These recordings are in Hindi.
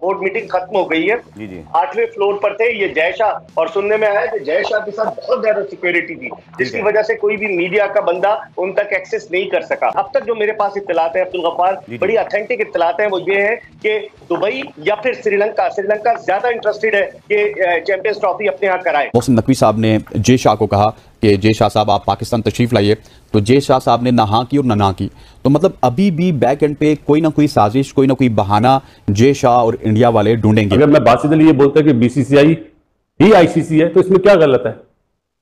बोर्ड मीटिंग खत्म हो गई है। जी जी 8वें फ्लोर पर थे ये जय शाह, और सुनने में आया कि जय शाह के साथ बहुत ज्यादा सिक्योरिटी थी, जिसकी वजह से कोई भी मीडिया का बंदा उन तक एक्सेस नहीं कर सका। अब तक जो मेरे पास इत्तलात है अब्दुल गफ्फार, बड़ी ऑथेंटिक इत्तलात है, वो ये है कि दुबई या फिर श्रीलंका ज्यादा इंटरेस्टेड है कि चैंपियंस ट्रॉफी अपने यहाँ कराए। मोहसिन नकवी साहब ने जय शाह को कहा कि जय शाह साहब आप पाकिस्तान तशरीफ लाइए, तो जय शाह साहब ने ना हाँ की और ना की। तो मतलब अभी भी बैक एंड पे कोई ना कोई साजिश, कोई ना कोई बहाना जय शाह और इंडिया वाले ढूंढेंगे। अगर मैं बासिदली ये बोलता कि बीसीसीआई ही आईसीसी है तो इसमें क्या गलत है?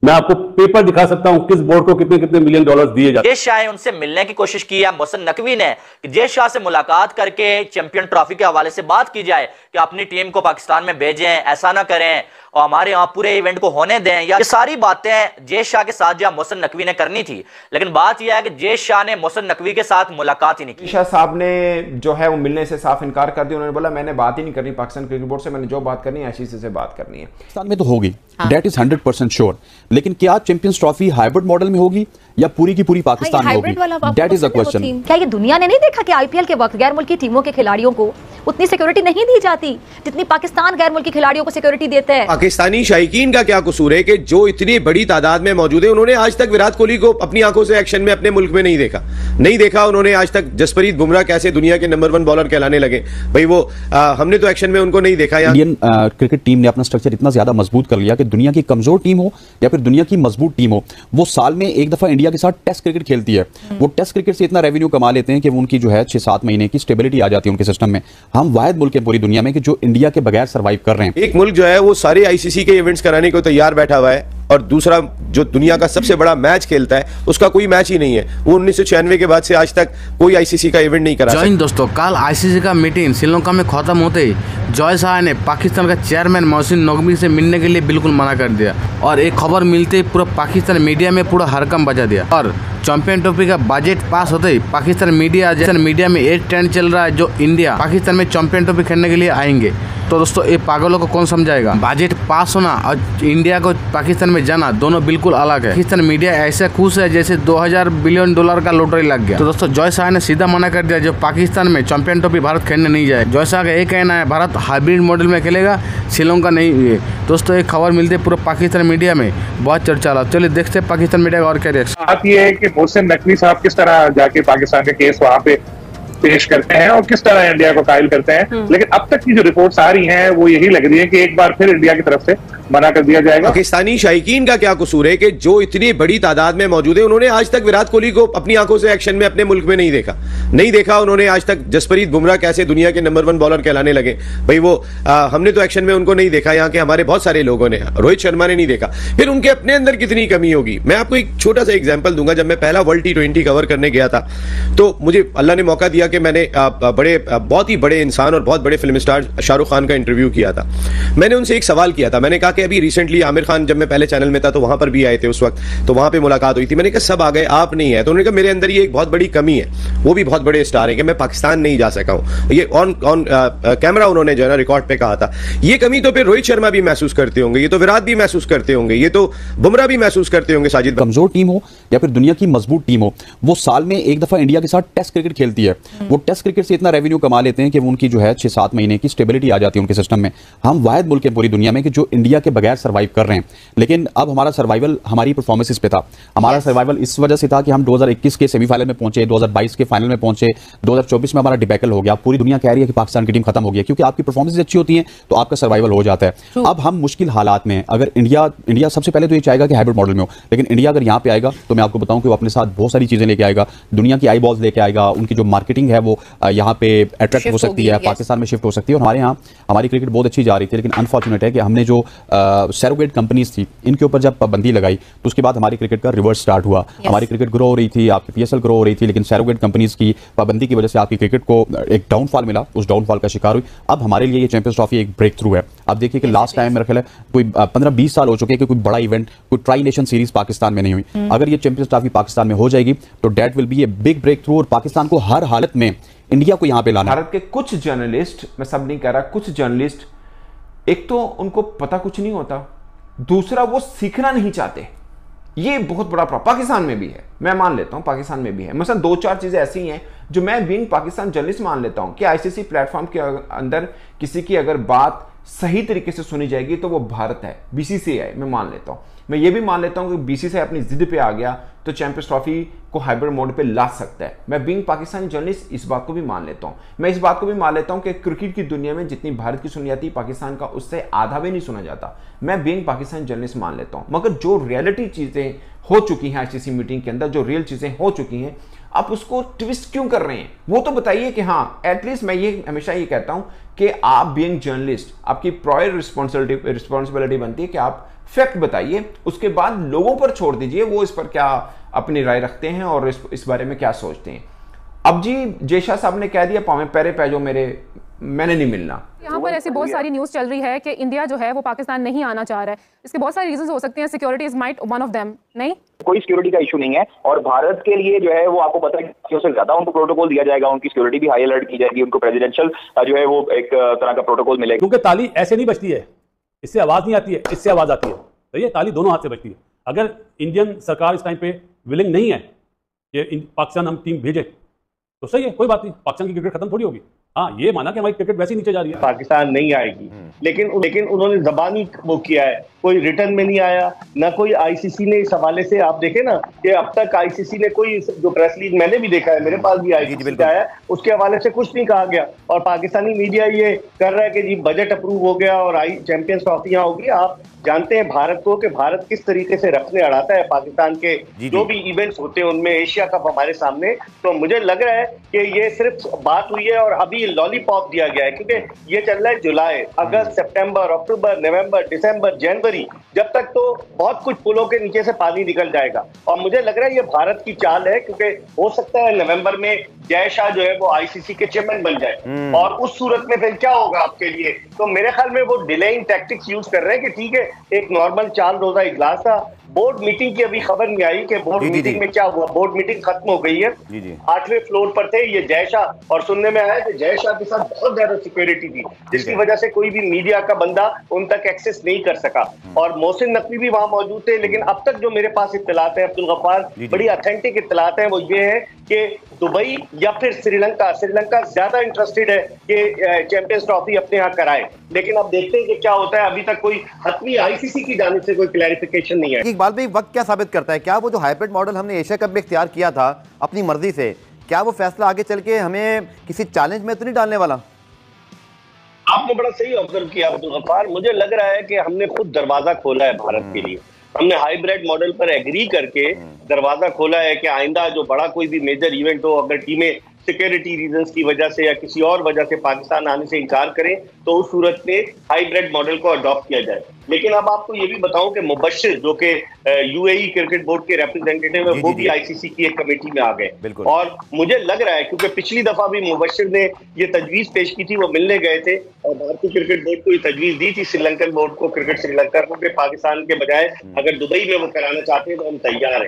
मैं आपको पेपर दिखा सकता हूं किस बोर्ड को कितने कितने मिलियन डॉलर्स दिए जाते हैं। जय शाह उनसे मिलने की कोशिश की है मोहसिन नकवी ने कि जय शाह से मुलाकात करके चैंपियन ट्रॉफी के हवाले से बात की जाए कि अपनी टीम को पाकिस्तान में भेजें, ऐसा ना करें और हमारे यहाँ पूरे इवेंट को होने दें। या ये सारी बातें जय शाह के साथ जो मोहसिन नकवी ने करनी थी, लेकिन बात यह है कि जय शाह ने मोहसिन नकवी के साथ मुलाकात ही नहीं की। शाह साहब ने जो है वो मिलने से साफ इनकार कर दिया। उन्होंने बोला मैंने बात ही नहीं करनी पाकिस्तान क्रिकेट बोर्ड से, मैंने जो बात करनी है आईसीसी से बात करनी है। पाकिस्तान में तो होगी, डेट इज 100% श्योर, लेकिन क्या चैंपियंस ट्रॉफी हाइब्रिड मॉडल में होगी या पूरी की पूरी पाकिस्तान में होगी? That is the question. क्या ये दुनिया ने नहीं देखा कि आईपीएल के वक्त गैर मुल्की टीमों के खिलाड़ियों को उतनी सिक्योरिटी नहीं दी जाती जितनी पाकिस्तान गैर मुल्की खिलाड़ियों को सिक्योरिटी देता है? पाकिस्तानी शायकीन का क्या कसूर है कि जो इतनी बड़ी तादाद में मौजूद है, उन्होंने आज तक विराट कोहली को अपनी आंखों से एक्शन में अपने मुल्क में नहीं देखा। उन्होंने आज तक जसप्रीत बुमराह कैसे दुनिया के नंबर 1 बॉलर कहलाने लगे, भाई वो हमने तो एक्शन में उनको नहीं देखा। इंडियन क्रिकेट टीम ने अपना स्ट्रक्चर इतना ज्यादा मजबूत कर लिया कि दुनिया की कमजोर टीम हो या फिर दुनिया की मजबूत टीम हो, वो साल में एक दफा इंडिया के साथ टेस्ट क्रिकेट खेलती है। वो टेस्ट क्रिकेट से इतना रेवेन्यू कमा लेते हैं कि वो उनकी जो है 6-7 महीने की स्टेबिलिटी आ जाती है उनके सिस्टम में। हम वाहिद मुल्क है पूरी दुनिया में कि जो इंडिया के बगैर सर्वाइव कर रहे हैं। एक मुल्क जो है वो सारे आईसीसी के इवेंट्स कराने को तैयार बैठा हुआ है, और दूसरा जो दुनिया का सबसे बड़ा मैच खेलता है उसका कोई मैच ही नहीं है। वो 1996 के बाद से आज तक कोई आईसीसी का इवेंट नहीं करा। जॉइन दोस्तों, कल आईसीसी का मीटिंग श्रीलंका में खत्म होते ही जय शाह ने पाकिस्तान का चेयरमैन मोहसिन नकवी से मिलने के लिए बिल्कुल मना कर दिया, और एक खबर मिलते ही पूरा पाकिस्तान मीडिया में पूरा हरकम बजा दिया। और चैंपियन ट्रॉफी का बजट पास होते ही पाकिस्तान मीडिया में एक ट्रेंड चल रहा है जो इंडिया पाकिस्तान में चैंपियन ट्रॉफी खेलने के लिए आएंगे। तो दोस्तों ये पागलों को कौन समझाएगा? बजट पास होना और इंडिया को पाकिस्तान में जाना दोनों बिल्कुल अलग है। पाकिस्तान मीडिया ऐसे खुश है जैसे 2000 बिलियन डॉलर का लॉटरी लग गया। तो दोस्तों जय शाह ने सीधा मना कर दिया जो पाकिस्तान में चैंपियन ट्रॉफी भारत खेलने नहीं जाए। जय शाह का ये कहना है भारत हाइब्रिड मॉडल में खेलेगा, श्रीलंका नहीं। दोस्तों एक खबर मिलती है पूरा पाकिस्तान मीडिया में बहुत चर्चा रहा। चलिए देखते हैं पाकिस्तान मीडिया का और क्या रिएक्शन। बात ये है कि मोहसिन नकवी साहब किस तरह जाके पाकिस्तान का केस वहां पे पेश करते हैं और किस तरह इंडिया को कायल करते हैं, लेकिन अब तक की जो रिपोर्ट्स आ रही हैं वो यही लग रही है कि एक बार फिर इंडिया की तरफ से मना कर दिया जाएगा। पाकिस्तानी शायकीन का क्या कसूर है कि जो इतनी बड़ी तादाद में मौजूद है, उन्होंने आज तक विराट कोहली को अपनी आंखों से एक्शन में अपने मुल्क में नहीं देखा। उन्होंने आज तक जसप्रीत बुमराह कैसे दुनिया के नंबर 1 बॉलर कहलाने लगे, भाई वो हमने तो एक्शन में उनको नहीं देखा। यहाँ के हमारे बहुत सारे लोगों ने, रोहित शर्मा ने नहीं देखा। फिर उनके अपने अंदर कितनी कमी होगी? मैं आपको एक छोटा सा एग्जाम्पल दूंगा। जब मैं पहला वर्ल्ड T20 कवर करने गया था तो मुझे अल्लाह ने मौका दिया कि मैंने बहुत ही बड़े इंसान और बहुत बड़े फिल्म स्टार शाहरुख खान का इंटरव्यू किया था। मैंने उनसे एक सवाल किया था, मैंने कहा कि अभी रिसेंटली आमिर खान, जब मैं पहले चैनल में था तो वहां पर भी आए थे उस वक्त, तो वहां पे मुलाकात हुई थी। मैंने कहा सब आ गए, आप नहीं है। तो उन्होंने कहा मेरे अंदर ये एक बहुत बड़ी कमी है, वो भी बहुत बड़े स्टार है, कि मैं पाकिस्तान नहीं जा सका हूं। ये ऑन कैमरा उन्होंने जो है ना रिकॉर्ड पे कहा था। ये कमी तो फिर रोहित शर्मा भी महसूस करते होंगे, ये तो विराट भी महसूस करते होंगे, ये तो बुमराह भी महसूस करते होंगे। साजिद, कमजोर टीम हो या फिर दुनिया की मजबूत टीम हो, वो साल में एक दफा इंडिया के साथ टेस्ट क्रिकेट खेलती है। वो टेस्ट क्रिकेट से इतना रेवेन्यू कमा लेते हैं कि वो उनकी जो है 6-7 महीने की स्टेबिलिटी आ जाती है उनके सिस्टम में। हम वाहिद मुल्क है पूरी दुनिया में कि जो इंडिया के बगैर सर्वाइव कर रहे हैं। लेकिन अब हमारा सर्वाइवल हमारी परफॉर्मेंसेस पे था। हमारा सर्वाइवल इस वजह से था कि हम 2021 के सेमीफाइनल में पहुंचे, 2022 के फाइनल में पहुंचे, 2024 में हमारा डिबैकल हो गया। पूरी दुनिया कह रही है कि पाकिस्तान की टीम खत्म हो गई, क्योंकि आपकी परफॉर्मेंस अच्छी होती है तो आपका सर्वाइवल हो जाता है। अब हम मुश्किल हालात में, अगर इंडिया सबसे पहले तो ये चाहेगा कि हाइब्रिड मॉडल में हो, लेकिन इंडिया अगर यहाँ पे आएगा तो मैं आपको बताऊं कि वो अपने साथ बहुत सारी चीजें लेके आएगा। दुनिया की आई बॉल्स लेके आएगा, उनकी जो मार्केटिंग है वो यहाँ पे अट्रैक्ट हो सकती है, पाकिस्तान में शिफ्ट हो सकती है। और हमारे यहाँ हमारी क्रिकेट बहुत अच्छी जा रही थी, लेकिन अनफॉर्चुनेट है कि हमने जो सैरोगेट कंपनीज थी इनके ऊपर जब पाबंदी लगाई तो उसके बाद हमारी क्रिकेट का रिवर्स स्टार्ट हुआ। हमारी क्रिकेट ग्रो हो रही थी, आपकी पीएसएल ग्रो हो रही थी, लेकिन सैरोगेट कंपनीज की पाबंदी की वजह से आपकी क्रिकेट को एक डाउनफॉल मिला, उस डाउनफॉल का शिकार हुई। अब हमारे लिए ये चैंपियंस ट्रॉफी एक ब्रेक थ्रू है। अब देखिए कि लास्ट टाइम मेरा ख्याल है कोई 15-20 साल हो चुके हैं कि कोई बड़ा इवेंट, कोई ट्राई नेशन सीरीज पाकिस्तान में नहीं हुई। अगर ये चैंपियंस ट्रॉफी पाकिस्तान में हो जाएगी तो that will be a big breakthrough, और पाकिस्तान को हर हालत में इंडिया को यहां पे लाना। भारत के कुछ जर्नलिस्ट, मैं सब नहीं कह रहा, कुछ जर्नलिस्ट, एक तो उनको पता कुछ नहीं होता, दूसरा वो सीखना नहीं चाहते। ये बहुत बड़ा प्रॉब्लम पाकिस्तान में भी है, मैं मान लेता हूं पाकिस्तान में भी है। मतलब 2-4 चीजें ऐसी हैं जो मैं बीइंग पाकिस्तान जर्नलिस्ट मान लेता हूं कि आईसीसी प्लेटफॉर्म के अंदर किसी की अगर बात सही तरीके से सुनी जाएगी तो वो भारत है, बीसीसीआई, मैं मान लेता हूं। मैं ये भी मान लेता हूं कि बीसीसीआई अपनी जिद पे आ गया तो चैंपियंस ट्रॉफी को हाइब्रिड मोड पे ला सकता है। मैं बीइंग पाकिस्तानी जर्नलिस्ट इस बात को भी मान लेता हूं। मैं इस बात को भी मान लेता हूं कि क्रिकेट की दुनिया में जितनी भारत की सुनी जाती है, पाकिस्तान का उससे आधा भी नहीं सुना जाता। मैं बीइंग पाकिस्तानी जर्नलिस्ट मान लेता हूं। मगर जो रियलिटी चीजें हो चुकी हैं आईसीसी मीटिंग के अंदर, जो रियल चीजें हो चुकी हैं, आप उसको ट्विस्ट क्यों कर रहे हैं? वो तो बताइए कि हाँ, एटलीस्ट मैं ये हमेशा ये कहता हूं कि आप बीइंग जर्नलिस्ट, आपकी प्रायर रिस्पॉन्सिबिलिटी बनती है कि आप फैक्ट बताइए, उसके बाद लोगों पर छोड़ दीजिए वो इस पर क्या अपनी राय रखते हैं और इस बारे में क्या सोचते हैं। अब जी जय शाह साहब ने कह दिया पावे पैरे पैजो मैंने नहीं मिलना। यहाँ पर ऐसी बहुत सारी न्यूज़ चल रही है कि इंडिया जो है वो पाकिस्तान नहीं आना चाह रहा है। इसके बहुत सारे रीजंस हो सकते हैं, security is might one of them. नहीं, कोई सिक्योरिटी का इशू नहीं है और भारत के लिए जो है वो आपको पता है कि उससे ज्यादा उनको प्रोटोकॉल दिया जाएगा, उनकी सिक्योरिटी भी हाई अलर्ट की जाएगी, उनको प्रेसिडेंशियल जो है वो एक तरह का प्रोटोकॉल मिलेगा। क्योंकि ताली ऐसे नहीं बजती है, इससे आवाज नहीं आती है, इससे आवाज आती है। तो ये ताली दोनों हाथ से बजती है। अगर इंडियन सरकार इस टाइम पे विलिंग नहीं है कि पाकिस्तान हम टीम भेजे तो सही है, कोई बात नहीं, पाकिस्तान की क्रिकेट खत्म थोड़ी होगी। हाँ, ये माना कि हमारी क्रिकेट वैसे ही नीचे जा रही है, पाकिस्तान नहीं आएगी, लेकिन उन्होंने जबानी वो किया है, कोई रिटर्न में नहीं आया ना। कोई आईसीसी ने इस हवाले से, आप देखें ना कि अब तक आईसीसी ने कोई जो प्रेस रिलीज मैंने भी देखा है, मेरे पास भी आईसीसी का है, उसके हवाले से कुछ नहीं कहा गया। और पाकिस्तानी मीडिया ये कर रहा है कि जी बजट अप्रूव हो गया और चैंपियंस ट्रॉफी यहाँ होगी। आप जानते हैं भारत को कि भारत किस तरीके से रखने अड़ाता है पाकिस्तान के जो भी इवेंट्स होते हैं उनमें, एशिया कप हमारे सामने। तो मुझे लग रहा है कि ये सिर्फ बात हुई है और अभी लॉलीपॉप दिया गया है, क्योंकि ये चल रहा है जुलाई, अगस्त, सितंबर, अक्टूबर, नवंबर, दिसंबर, जनवरी, जब तक तो बहुत कुछ पुलों के नीचे से पानी निकल जाएगा। और मुझे लग रहा है ये भारत की चाल है, क्योंकि हो सकता है नवंबर में जय शाह जो है वो आईसीसी के चेयरमैन बन जाए और उस सूरत में फिर क्या होगा आपके लिए। तो मेरे ख्याल में वो डिलेइंग टैक्टिक्स यूज कर रहे हैं कि ठीक है, एक नॉर्मल 4 रोजा इजलास था, बोर्ड मीटिंग की अभी खबर नहीं आई कि बोर्ड मीटिंग में क्या हुआ। बोर्ड मीटिंग खत्म हो गई है, 8वें फ्लोर पर थे ये जय शाह, और सुनने में आया कि जय शाह के साथ बहुत ज्यादा सिक्योरिटी थी, जिसकी वजह से कोई भी मीडिया का बंदा उन तक एक्सेस नहीं कर सका। और मोहसिन नकवी भी वहां मौजूद थे। लेकिन अब तक जो मेरे पास इत्तलात है अब्दुल गफ्फार, बड़ी ऑथेंटिक इत्तलात है, वो ये है कि दुबई या फिर श्रीलंका ज्यादा इंटरेस्टेड है कि चैंपियंस ट्रॉफी अपने यहाँ कराए। लेकिन अब देखते हैं कि क्या होता है। अभी तक कोई हतमी आईसीसी की जानिब से कोई क्लैरिफिकेशन नहीं है। इकबाल भाई, वक्त क्या साबित करता है? क्या वो जो हाइब्रिड मॉडल हमने एशिया कप में इख्तियार किया था अपनी मर्जी से, क्या वो फैसला आगे चल के हमें किसी चैलेंज में तो नहीं डालने वाला? आपने बड़ा सही ऑब्जर्व किया अब्दुल गफ्फार। मुझे लग रहा है कि हमने खुद दरवाजा खोला है भारत के लिए। हमने हाइब्रिड मॉडल पर एग्री करके दरवाजा खोला है कि आइंदा जो बड़ा कोई भी मेजर इवेंट हो, अगर टीमें सिक्योरिटी रीजंस की वजह से या किसी और वजह से पाकिस्तान आने से इनकार करें तो उस सूरत में हाइब्रिड मॉडल को अडॉप्ट किया जाए। लेकिन अब आपको ये भी बताऊं कि मुबश्शिर जो कि यूएई क्रिकेट बोर्ड के रिप्रेजेंटेटिव है, वो भी आईसीसी की एक कमेटी में आ गए। और मुझे लग रहा है, क्योंकि पिछली दफा भी मुबश्शिर ने ये तजवीज पेश की थी, वो मिलने गए थे और भारतीय क्रिकेट बोर्ड को ये तजवीज दी थी, श्रीलंकन बोर्ड को, क्रिकेट श्रीलंका को, कि पाकिस्तान के बजाय अगर दुबई में वो कराना चाहते हैं तो हम तैयार हैं।